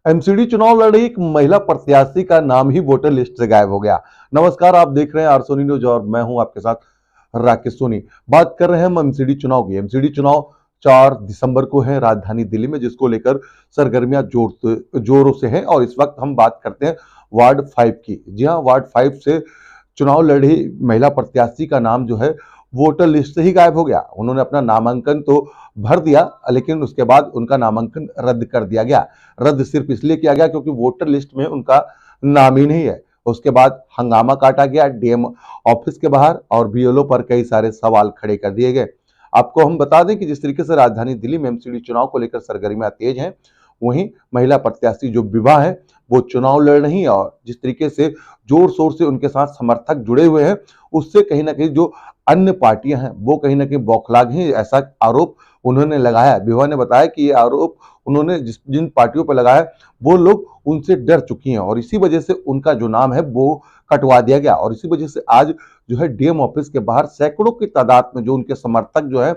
MCD चुनाव लड़ रही एक महिला प्रत्याशी का नाम ही वोटर लिस्ट से गायब हो गया। नमस्कार, आप देख रहे हैं आर सोनी न्यूज और मैं हूं आपके साथ राकेश सोनी। बात कर रहे हैं हम एमसीडी चुनाव की। एमसीडी चुनाव 4 दिसंबर को है राजधानी दिल्ली में, जिसको लेकर सरगर्मियां जोरों से हैं। और इस वक्त हम बात करते हैं वार्ड 5 की। जी हां, वार्ड 5 से चुनाव लड़ रही महिला प्रत्याशी का नाम जो है वोटर लिस्ट से ही गायब हो गया। उन्होंने अपना नामांकन तो भर दिया, लेकिन उसके बाद उनका नामांकन रद्द कर दिया गया। रद्द सिर्फ इसलिए किया गया क्योंकि वोटर लिस्ट में उनका नाम ही नहीं है। उसके बाद हंगामा काटा गया डीएम ऑफिस के बाहर और बीएलओ पर कई सारे सवाल खड़े कर दिए गए। आपको हम बता दें कि जिस तरीके से राजधानी दिल्ली में एमसीडी चुनाव को लेकर सरगर्मियां तेज हैं, वहीं महिला प्रत्याशी जो विवाह है वो चुनाव लड़ रही है। और जिस तरीके से जोर शोर से उनके साथ समर्थक जुड़े हुए हैं, उससे कहीं ना कहीं जो अन्य पार्टियां हैं वो कहीं ना कहीं बौखला गई हैं, ऐसा आरोप उन्होंने लगाया। विभा ने बताया कि ये आरोप उन्होंने जिन पार्टियों पर लगाया वो लोग उनसे डर चुकी हैं और इसी वजह से उनका जो नाम है वो कटवा दिया गया। और इसी वजह से आज जो है डीएम ऑफिस के बाहर सैकड़ों की तादाद में जो उनके समर्थक जो है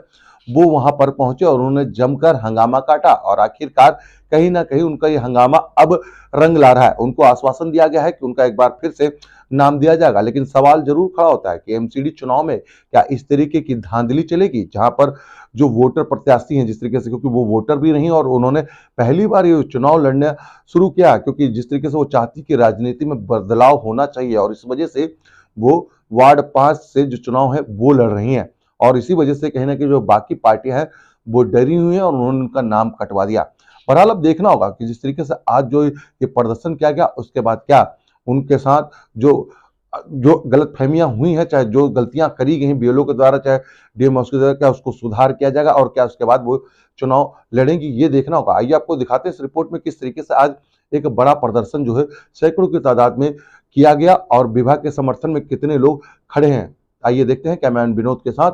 वो वहां पर पहुंचे और उन्होंने जमकर हंगामा काटा। और आखिरकार कहीं ना कहीं उनका ये हंगामा अब रंग ला रहा है। उनको आश्वासन दिया गया है कि उनका एक बार फिर से नाम दिया जाएगा, लेकिन सवाल जरूर खड़ा होता है कि एमसीडी चुनाव में क्या इस तरीके की धांधली चलेगी, जहां पर जो वोटर प्रत्याशी हैं जिस तरीके से, क्योंकि वो वोटर भी नहीं और उन्होंने पहली बार ये चुनाव लड़ना शुरू किया, क्योंकि जिस तरीके से वो चाहती कि राजनीति में बदलाव होना चाहिए और इस वजह से वो वार्ड 5 से जो चुनाव है वो लड़ रही हैं। और इसी वजह से कहीं ना कहीं जो बाकी पार्टियां हैं वो डरी हुई हैं और उन्होंने उनका नाम कटवा दिया। बहरहाल अब देखना होगा कि जिस तरीके से आज जो ये प्रदर्शन किया गया उसके बाद क्या उनके साथ जो जो गलतफहमियां हुई हैं, चाहे जो गलतियां करी गई बीएलओ के द्वारा, चाहे डीएम के द्वारा, क्या उसको सुधार किया जाएगा और क्या उसके बाद वो चुनाव लड़ेंगी, ये देखना होगा। आइए आपको दिखाते हैं इस रिपोर्ट में किस तरीके से आज एक बड़ा प्रदर्शन जो है सैकड़ों की तादाद में किया गया और विभा के समर्थन में कितने लोग खड़े हैं। आइए देखते हैं कैमरामैन विनोद के साथ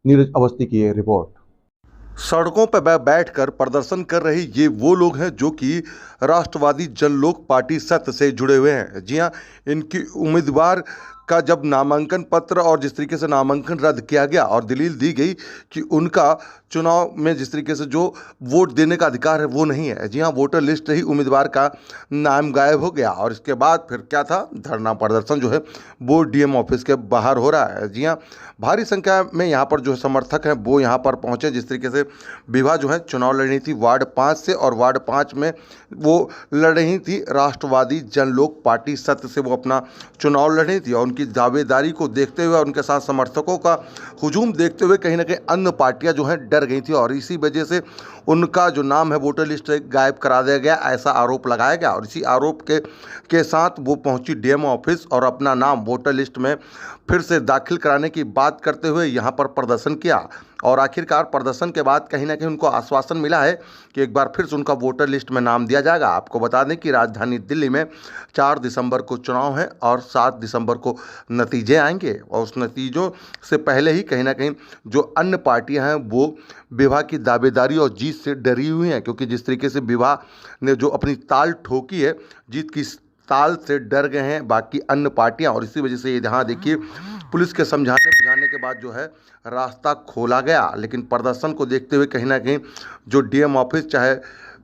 नीरज अवस्थी की ये रिपोर्ट। सड़कों पर बैठकर प्रदर्शन कर रहे ये वो लोग हैं जो कि राष्ट्रवादी जनलोक पार्टी सत्य से जुड़े हुए हैं। जी हाँ, इनकी उम्मीदवार का जब नामांकन पत्र और जिस तरीके से नामांकन रद्द किया गया और दलील दी गई कि उनका चुनाव में जिस तरीके से जो वोट देने का अधिकार है वो नहीं है। जी हाँ, वोटर लिस्ट से ही उम्मीदवार का नाम गायब हो गया और इसके बाद फिर क्या था, धरना प्रदर्शन जो है वो डीएम ऑफिस के बाहर हो रहा है। जी हाँ, भारी संख्या में यहाँ पर जो समर्थक हैं वो यहाँ पर पहुँचे। जिस तरीके से विभा जो है चुनाव लड़ रही थी वार्ड 5 से और वार्ड 5 में वो लड़ रही थी राष्ट्रवादी जनलोक पार्टी सत्य से, वो अपना चुनाव लड़ रही थी। और उनकी दावेदारी को देखते हुए और उनके साथ समर्थकों का हुजूम देखते हुए कहीं ना कहीं अन्य पार्टियां जो हैं डर गई थी और इसी वजह से उनका जो नाम है वोटर लिस्ट से गायब करा दिया गया, ऐसा आरोप लगाया गया। और इसी आरोप के साथ वो पहुंची डीएम ऑफिस और अपना नाम वोटर लिस्ट में फिर से दाखिल कराने की बात करते हुए यहाँ पर प्रदर्शन किया। और आखिरकार प्रदर्शन के बाद कहीं ना कहीं उनको आश्वासन मिला है कि एक बार फिर से उनका वोटर लिस्ट में नाम दिया जाएगा। आपको बता दें कि राजधानी दिल्ली में 4 दिसंबर को चुनाव है और 7 दिसंबर को नतीजे आएंगे और उस नतीजों से पहले ही कहीं ना कहीं जो अन्य पार्टियां हैं वो विभा की दावेदारी और जीत से डरी हुई हैं, क्योंकि जिस तरीके से विभा ने जो अपनी ताल ठोकी है, जीत की ताल से डर गए हैं बाकी अन्य पार्टियां। और इसी वजह से यहाँ देखिए पुलिस के समझाने बुझाने के बाद जो है रास्ता खोला गया, लेकिन प्रदर्शन को देखते हुए कहीं ना कहीं जो डीएम ऑफिस चाहे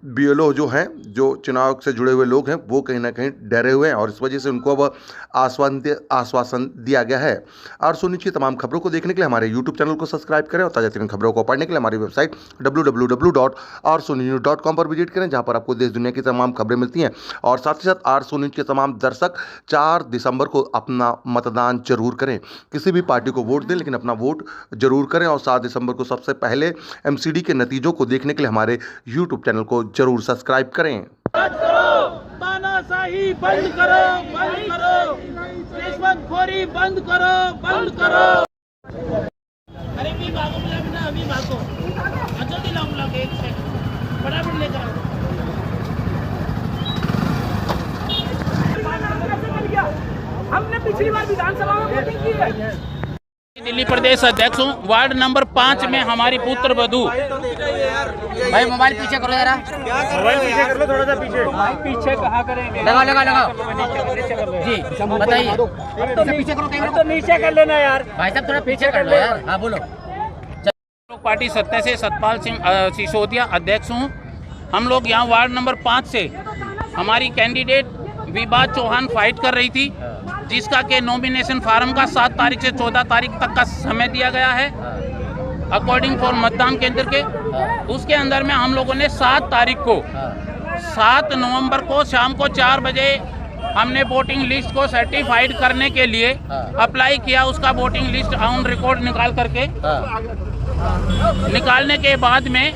बीएलओ जो हैं, जो चुनाव से जुड़े हुए लोग हैं, वो कहीं ना कहीं डरे हुए हैं और इस वजह से उनको अब आश्वासन दिया गया है। और सुनिए की तमाम खबरों को देखने के लिए हमारे यूट्यूब चैनल को सब्सक्राइब करें और ताज़ा तरीन खबरों को पढ़ने के लिए हमारी वेबसाइट www.rsonynews.com पर विजिट करें, जहां पर आपको देश दुनिया की तमाम खबरें मिलती हैं। और साथ ही साथ आर सोनी के तमाम दर्शक 4 दिसंबर को अपना मतदान जरूर करें। किसी भी पार्टी को वोट दें, लेकिन अपना वोट जरूर करें। और 7 दिसंबर को सबसे पहले एमसीडी के नतीजों को देखने के लिए हमारे यूट्यूब चैनल को जरूर सब्सक्राइब करें। बंद करो, तानाशाही बंद करो, बंद करो, रिश्वतखोरी बंद करो, बंद करो। अरे भी भागो, ना अभी भागो, जल्दी लाओ, एक सेकंड फटाफट लेकर आओ। हमने पिछली बार विधानसभा में वोटिंग की है। दिल्ली प्रदेश अध्यक्ष हूँ। वार्ड नंबर 5 में हमारी पुत्र वधू। भाई मोबाइल पीछे करो जरा, मोबाइल पीछे कर लो, थोड़ा सा पीछे। पीछे कहाँ करेंगे? लगाओ जी, बताइए। पीछे करो कैमरा, तो नीचे कर लेना यार। भाई साहब थोड़ा पीछे कर लो यार। हाँ बोलो। लोक पार्टी सत्ता से सतपाल सिंह सिसोदिया अध्यक्ष हूँ। हम लोग यहाँ वार्ड नंबर 5 से हमारी कैंडिडेट विभा चौहान फाइट कर रही थी, जिसका के नॉमिनेशन फार्म का 7 तारीख से 14 तारीख तक का समय दिया गया है अकॉर्डिंग फॉर मतदान केंद्र के। उसके अंदर में हम लोगों ने 7 तारीख को 7 नवंबर को शाम को 4 बजे हमने वोटिंग लिस्ट को सर्टिफाइड करने के लिए अप्लाई किया। उसका वोटिंग लिस्ट ऑन रिकॉर्ड निकाल करके निकालने के बाद में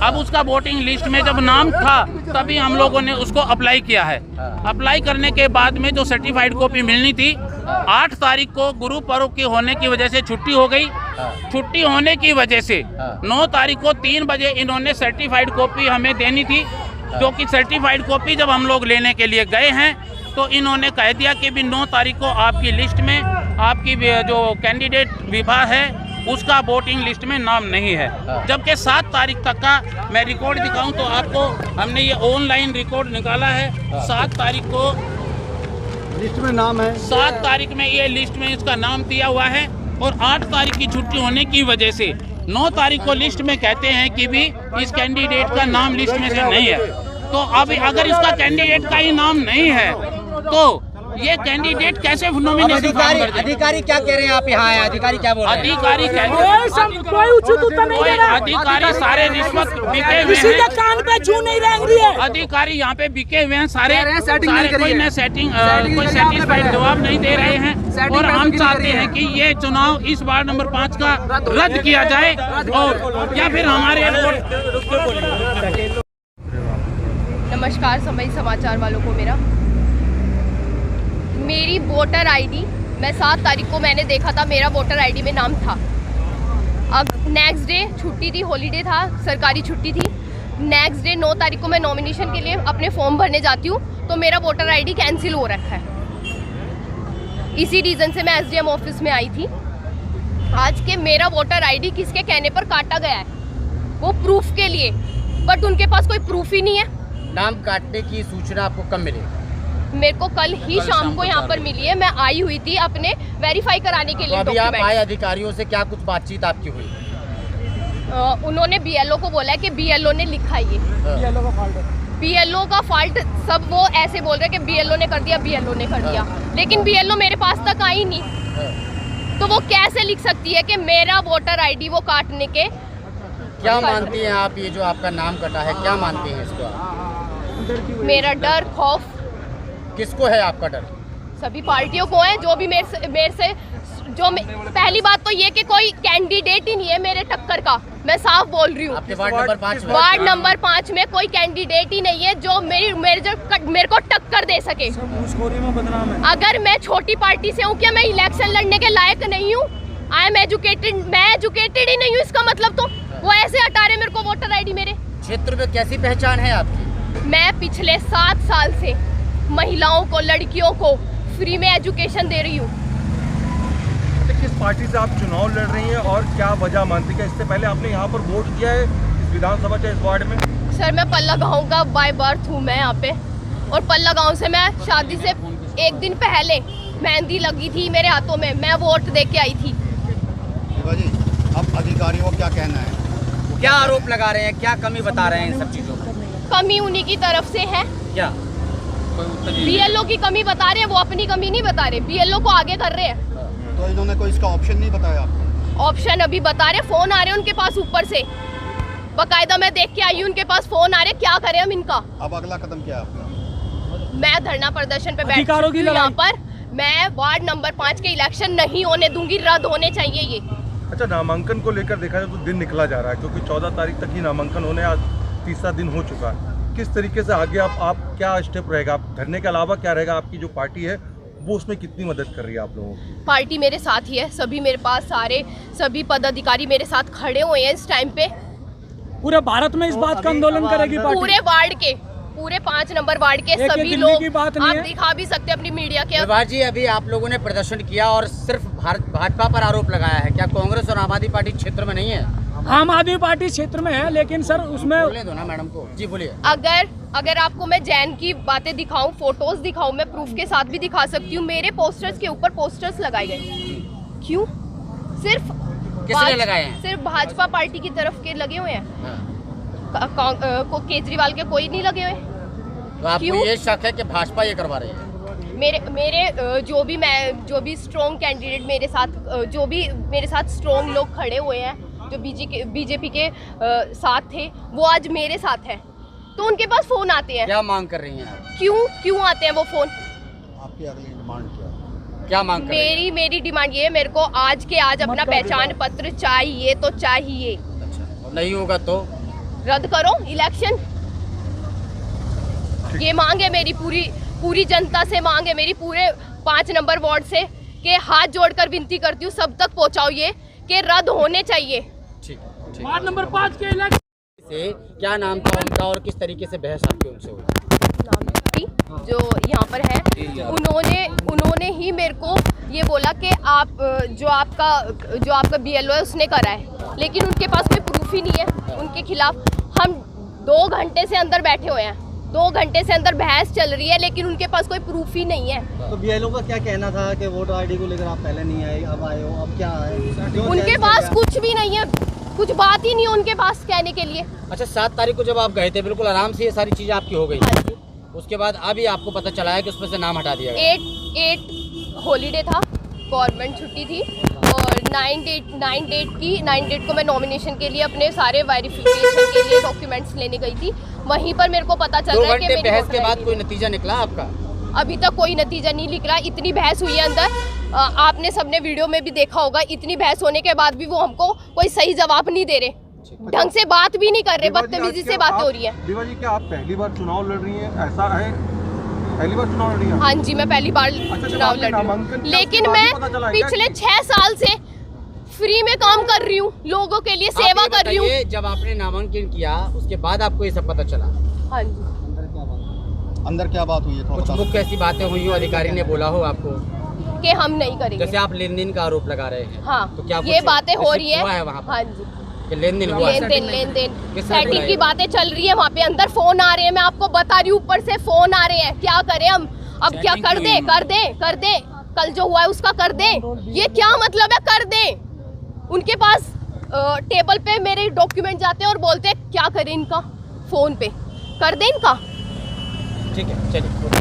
अब उसका वोटिंग लिस्ट में जब नाम था तभी हम लोगों ने उसको अप्लाई किया है। अप्लाई करने के बाद में जो सर्टिफाइड कॉपी मिलनी थी 8 तारीख को गुरु पर्व की होने की वजह से छुट्टी हो गई। छुट्टी होने की वजह से 9 तारीख को 3 बजे इन्होंने सर्टिफाइड कॉपी हमें देनी थी, जो कि सर्टिफाइड कॉपी जब हम लोग लेने के लिए गए हैं तो इन्होंने कह दिया कि भी 9 तारीख को आपकी लिस्ट में आपकी जो कैंडिडेट विभा है उसका वोटिंग लिस्ट में नाम नहीं है। जबकि 7 तारीख तक का मैं रिकॉर्ड दिखाऊं तो आपको, हमने ये ऑनलाइन रिकॉर्ड निकाला है। 7 तारीख को लिस्ट में नाम है, 7 तारीख में ये लिस्ट में इसका नाम दिया हुआ है और 8 तारीख की छुट्टी होने की वजह से 9 तारीख को लिस्ट में कहते हैं कि भी इस कैंडिडेट का नाम लिस्ट में से नहीं है। तो अब अगर इसका कैंडिडेट का ही नाम नहीं है तो ये कैंडिडेट कैसे नॉमिनेशन फॉर्म कर दे? अधिकारी क्या कह रहे हैं आप यहाँ आए? अधिकारी क्या बोल रहे हैं? अधिकारी कोई उचित उत्तर नहीं दे रहा है। अधिकारी सारे रिश्वत बिके हुए किसी के हैं। कान पे छू नहीं रही है। अधिकारी यहाँ पे बिके हुए हैं सारे setting नहीं करी कोई है। न सेटिंग कोई सेटिस्फाइड जवाब नहीं दे रहे हैं और हम चाहते हैं कि ये चुनाव इस वार्ड नंबर 5 का रद्द किया जाए और या फिर हमारे नमस्कार समय समाचार वालों को मेरी वोटर आईडी मैं 7 तारीख को मैंने देखा था, मेरा वोटर आईडी में नाम था। अब नेक्स्ट डे छुट्टी थी, हॉलीडे था, सरकारी छुट्टी थी। नेक्स्ट डे 9 तारीख को मैं नॉमिनेशन के लिए अपने फॉर्म भरने जाती हूँ तो मेरा वोटर आईडी कैंसिल हो रखा है। इसी रीज़न से मैं एसडीएम ऑफिस में आई थी आज के मेरा वोटर आईडी किसके कहने पर काटा गया है, वो प्रूफ के लिए, बट उनके पास कोई प्रूफ ही नहीं है। नाम काटने की सूचना आपको कब मिली? मेरे को कल ही शाम को यहाँ पर मिली है। मैं आई हुई थी अपने वेरीफाई कराने के लिए। तो अभी आप आए, अधिकारियों से क्या कुछ बातचीत आपकी हुई? उन्होंने बीएलओ को बोला है कि बीएलओ ने लिखा ये बीएलओ का फॉल्ट, सब वो ऐसे बोल रहे हैं कि बीएलओ ने कर दिया, बीएलओ ने कर दिया, लेकिन बीएलओ मेरे पास तक आई नहीं। तो वो कैसे लिख सकती है कि मेरा वोटर आईडी वो काटने के? क्या मानती हैं आप, ये जो आपका नाम कटा है, क्या मानती हैं इसको आप? मेरा डर, खौफ किसको है आपका डर? सभी पार्टियों को है, जो भी मेरे से पहली बात तो ये कि कोई कैंडिडेट ही नहीं है मेरे टक्कर का, मैं साफ बोल रही हूँ। आपके वार्ड नंबर 5 में? वार्ड नंबर 5 में कोई कैंडिडेट ही नहीं है जो मेरे को टक्कर दे सके। अगर मैं छोटी पार्टी से हूँ, क्या मैं इलेक्शन लड़ने के लायक नहीं हूँ? आई एम एजुकेटेड, मैं एजुकेटेड ही नहीं हूँ, इसका मतलब तो वो ऐसे हटा रहे मेरे को वोटर आईडी मेरे। क्षेत्र में कैसी पहचान है आपकी? मैं पिछले 7 साल से महिलाओं को, लड़कियों को फ्री में एजुकेशन दे रही हूँ। किस पार्टी से आप चुनाव लड़ रही हैं और क्या वजह मानती है? इससे पहले आपने यहाँ पर वोट दिया है इस विधानसभा के इस वार्ड में? सर मैं पल्ला गाँव का बाय बर्थ हूँ मैं यहाँ पे, और पल्ला गाँव से मैं शादी से 1 दिन पहले मेहंदी लगी थी मेरे हाथों में, मैं वोट दे के आई थी। जी, अब अधिकारियों को क्या कहना है? क्या आरोप लगा रहे हैं, क्या कमी बता रहे हैं इन सब चीजों में? कमी उन्हीं की तरफ से है। क्या बीएलओ की कमी बता रहे हैं, वो अपनी कमी नहीं बता रहे, बीएलओ को आगे कर रहे हैं। तो इन्होंने कोई इसका ऑप्शन नहीं बताया आपको? ऑप्शन अभी बता रहे, फोन आ रहे हैं उनके पास ऊपर से, बकायदा मैं देख के आई हूँ, उनके पास फोन आ रहे, क्या करें हम इनका? अब अगला कदम क्या है आपका? मैं धरना प्रदर्शन पे बैठी हूँ यहाँ पर। मैं वार्ड नंबर 5 के इलेक्शन नहीं होने दूंगी, रद्द होने चाहिए ये। अच्छा, नामांकन को लेकर देखा जाए तो दिन निकला जा रहा है, क्योंकि 14 तारीख तक ही नामांकन होने, आज तीसरा दिन हो चुका है। किस तरीके से आगे आप क्या स्टेप रहेगा? आप धरने के अलावा क्या रहेगा? आपकी जो पार्टी है वो उसमें कितनी मदद कर रही है आप लोगों की? पार्टी मेरे साथ ही है, सभी मेरे पास सारे सभी पदाधिकारी मेरे साथ खड़े हुए हैं इस टाइम पे। पूरे भारत में इस बात का आंदोलन करेगी पार्टी? पूरे वार्ड के पूरे 5 नंबर वार्ड के एक सभी दिल्ली लोग की बात नहीं आप है। दिखा भी सकते हैं अपनी मीडिया के। विभाज जी, अभी आप लोगों ने प्रदर्शन किया और सिर्फ भाजपा पर आरोप लगाया है, क्या कांग्रेस और आम आदमी पार्टी क्षेत्र में नहीं है? आम आदमी पार्टी क्षेत्र में है, लेकिन सर उसमें बोलने दो ना मैडम को। जी बोलिए। अगर आपको मैं जैन की बातें दिखाऊं, फोटोज दिखाऊं, मैं प्रूफ के साथ भी दिखा सकती हूँ। मेरे पोस्टर्स के ऊपर पोस्टर्स लगाए गए, क्यों? सिर्फ किसने लगाए हैं? सिर्फ भाजपा पार्टी की तरफ के लगे हुए हैं, हाँ। को केजरीवाल के कोई नहीं लगे हुए। तो आपको क्यों? ये शक है कि भाजपा ये करवा रही है? मेरे जो भी स्ट्रॉन्ग कैंडिडेट मेरे साथ, जो भी मेरे साथ स्ट्रॉन्ग लोग खड़े हुए हैं, जो बीजेपी के साथ थे, वो आज मेरे साथ हैं, तो उनके पास फोन आते हैं। क्या मांग कर रही हैं आप? क्यों आते हैं वो फोन? आपकी अगली डिमांड क्या है? क्या मांग कर रही हैं? मेरी डिमांड ये है, मेरे को आज के आज अपना पहचान पत्र चाहिए तो चाहिए। अच्छा, और नहीं होगा तो? रद्द करो इलेक्शन। ये मांग है मेरी, पूरी जनता से मांग है मेरी, पूरे 5 नंबर वार्ड से, कि हाथ जोड़कर विनती करती हूँ सब तक पहुँचाओ ये कि रद्द होने चाहिए। ठीक ठीक। वार्ड नंबर 5 के इलेक्शन से क्या नाम था उनका और किस तरीके से बहस आपके उनसे हुई? जो यहाँ पर है, उन्होंने ही मेरे को ये बोला कि आप जो आपका BLO है उसने करा है, लेकिन उनके पास कोई प्रूफ ही नहीं है उनके खिलाफ। हम 2 घंटे से अंदर बैठे हुए हैं, 2 घंटे से अंदर बहस चल रही है, लेकिन उनके पास कोई प्रूफ ही नहीं है। तो BLO का क्या कहना था कि वोटर आईडी को लेकर आप पहले नहीं आए, अब आए हो, अब क्या है? उनके पास कुछ भी नहीं है, कुछ बात ही नहीं है उनके पास कहने के लिए। अच्छा, 7 तारीख को जब आप गए थे बिल्कुल आराम से ये सारी चीजें आपकी हो गई, हाँ जी। उसके बाद अभी आपको पता चला है कि उसमें से नाम हटा दिया गया? 8 हॉलीडे था, गवर्नमेंट छुट्टी थी, और 9 डेट को मैं नॉमिनेशन के लिए अपने सारे वेरिफिकेशन के लिए डॉक्यूमेंट्स लेने गई थी। वहीं पर मेरे को पता चल 2 रहा है कि घंटे मेरी बहस वोटर के बाद ID कोई नतीजा निकला आपका? अभी तक कोई नतीजा नहीं निकला। इतनी बहस हुई है अंदर, आपने सबने वीडियो में भी देखा होगा, इतनी बहस होने के बाद भी वो हमको कोई सही जवाब नहीं दे रहे, ढंग से बात भी नहीं कर रहे, बदतमीजी से बातें हो रही है। दीवा जी, क्या आप पहली बार चुनाव लड़ रही हैं? ऐसा है, पहली बार चुनाव लड़ रही हैं? हाँ जी, मैं पहली बार चुनाव लड़ रही हूँ, लेकिन मैं पिछले 6 साल से फ्री में काम कर रही हूँ, लोगों के लिए सेवा कर रही हूँ। जब आपने नामांकन किया उसके बाद आपको ये सब पता चला? हाँ जी। अंदर क्या बात हुई है? थोड़ा कुछ बता मुख्य ऐसी बातें हुई हो, अधिकारी ने बोला हो आपको कि हम नहीं करेंगे? जैसे आप लेन देन का आरोप लगा रहे हैं, हाँ, तो क्या ये कुछ बातें हो रही हुआ है है वहाँ पर? हाँ जी, कि लेन देन हुआ है? लेन देन किसने सेटिंग बुलाया? की बातें चल रही है वहाँ पे, अंदर फोन आ रहे हैं, मैं आपको बता रही हूँ, ऊपर से फोन आ रहे हैं। क्या करें हम अब? क्या कर दे? कल जो हुआ है उसका कर दे, ये क्या मतलब है? कर दे। उनके पास टेबल पे मेरे डॉक्यूमेंट जाते हैं और बोलते हैं क्या करें इनका, फोन पे कर दे इनका। ठीक है, चलिए।